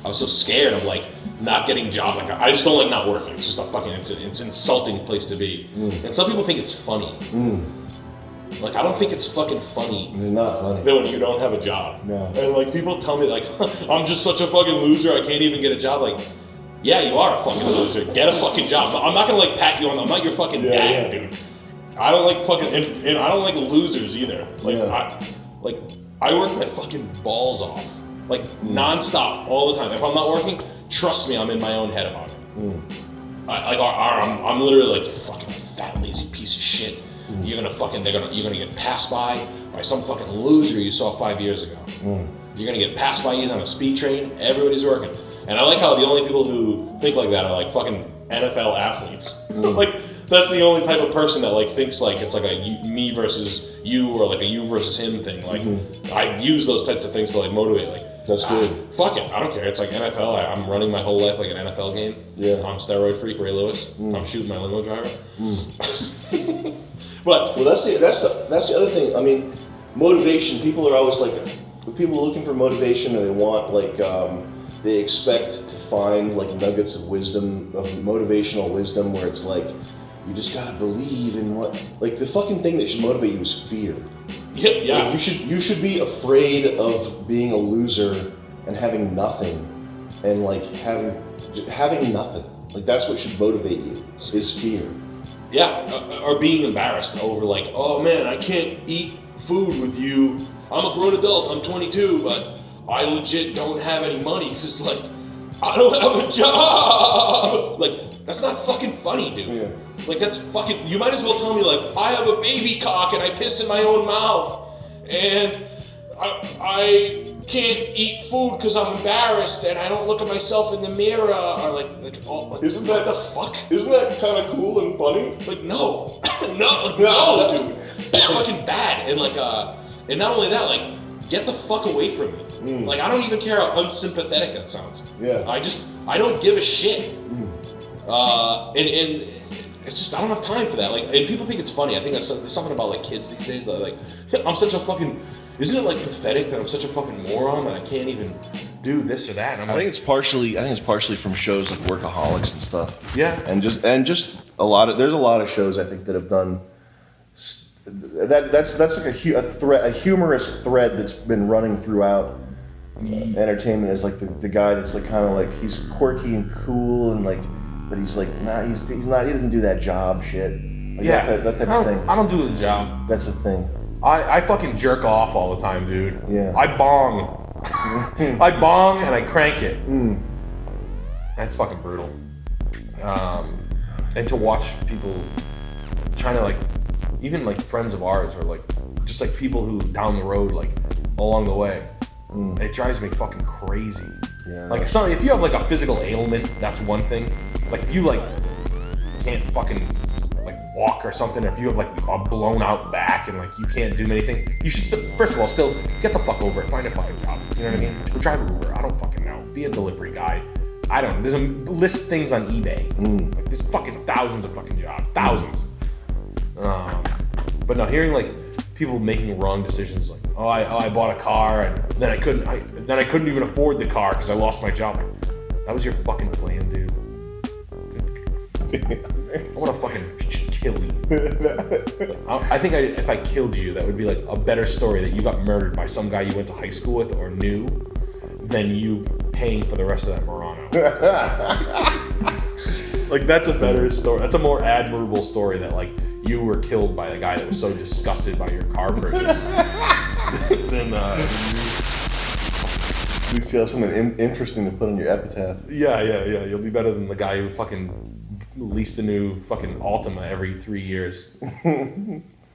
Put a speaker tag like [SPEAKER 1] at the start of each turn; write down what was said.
[SPEAKER 1] I was so scared of like not getting a job. Like I just don't like not working. It's just a fucking it's an insulting place to be. And some people think it's funny. Like I don't think it's fucking funny.
[SPEAKER 2] It's not funny.
[SPEAKER 1] That when you don't have a job.
[SPEAKER 2] No.
[SPEAKER 1] And like people tell me like I'm just such a fucking loser. I can't even get a job. Like, yeah, you are a fucking loser. Get a fucking job. I'm not gonna like pat you on. I'm not your fucking dad, dude. I don't like fucking and I don't like losers either. Like I work my fucking balls off. Like nonstop all the time. If I'm not working, trust me, I'm in my own head about it. I'm literally like, you fucking fat lazy piece of shit. You're gonna get passed by some fucking loser you saw 5 years ago. You're gonna get passed by. He's on a speed train. Everybody's working, and I like how the only people who think like that are like fucking NFL athletes. Like that's the only type of person that like thinks like it's like a me versus you or like a you versus him thing. Like I use those types of things to like motivate. Like
[SPEAKER 2] that's good.
[SPEAKER 1] Fuck it, I don't care. It's like NFL. I'm running my whole life like an NFL game. Yeah, I'm steroid freak Ray Lewis. I'm shooting my limo driver. But
[SPEAKER 2] well, that's the other thing. I mean, motivation. People are always like, people are looking for motivation, or they want like they expect to find like nuggets of wisdom, of motivational wisdom, where it's like you just gotta believe in what. Like the fucking thing that should motivate you is fear.
[SPEAKER 1] Yeah.
[SPEAKER 2] Like you should be afraid of being a loser and having nothing, and like having nothing. Like that's what should motivate you is fear.
[SPEAKER 1] Yeah, or being embarrassed over like, oh man, I can't eat food with you. I'm a grown adult, I'm 22, but I legit don't have any money because like, I don't have a job. Like, that's not fucking funny, dude. Yeah. Like, that's fucking, you might as well tell me like, I have a baby cock and I piss in my own mouth and I can't eat food because I'm embarrassed and I don't look at myself in the mirror or like
[SPEAKER 2] isn't that
[SPEAKER 1] the fuck?
[SPEAKER 2] Isn't that kind of cool and funny?
[SPEAKER 1] Like no, no, dude, it's fucking bad. And like, and not only that, like, get the fuck away from me. Like, I don't even care how unsympathetic that sounds.
[SPEAKER 2] Yeah.
[SPEAKER 1] I don't give a shit. And it's just I don't have time for that. Like, and people think it's funny. I think there's something about like kids these days that like I'm such a fucking. Isn't it like pathetic that I'm such a fucking moron that I can't even do this or that? And
[SPEAKER 2] I think it's partially from shows like Workaholics and stuff.
[SPEAKER 1] Yeah.
[SPEAKER 2] And just there's a lot of shows I think that have done that's like a humorous thread that's been running throughout entertainment as like the guy that's like kind of like he's quirky and cool and like but he's like he's not he doesn't do that job shit. Like that type of thing.
[SPEAKER 1] I don't do the job.
[SPEAKER 2] That's the thing.
[SPEAKER 1] I fucking jerk off all the time, dude.
[SPEAKER 2] Yeah.
[SPEAKER 1] I bong. I bong and I crank it. That's fucking brutal. And to watch people trying to like, even like friends of ours or like, just like people who down the road, like along the way, it drives me fucking crazy.
[SPEAKER 2] Yeah.
[SPEAKER 1] Like if you have like a physical ailment, that's one thing. Like if you like can't fucking like walk or something, or if you have like a blown out back and like you can't do anything, you should first of all still get the fuck over it, find a fucking job. You know what I mean? Or drive Uber. I don't fucking know. Be a delivery guy. I don't know. There's list things on eBay. Like there's fucking thousands of fucking jobs. Thousands. But no, hearing like people making wrong decisions, like I bought a car and then I couldn't even afford the car because I lost my job. Like, that was your fucking plan, dude. I want to fucking kill you. I think if I killed you, that would be like a better story that you got murdered by some guy you went to high school with or knew than you paying for the rest of that Murano. Like that's a better story. That's a more admirable story that like you were killed by a guy that was so disgusted by your car purchase. Then
[SPEAKER 2] at least you have something interesting to put on your epitaph.
[SPEAKER 1] Yeah. You'll be better than the guy who fucking leased a new fucking Altima every 3 years.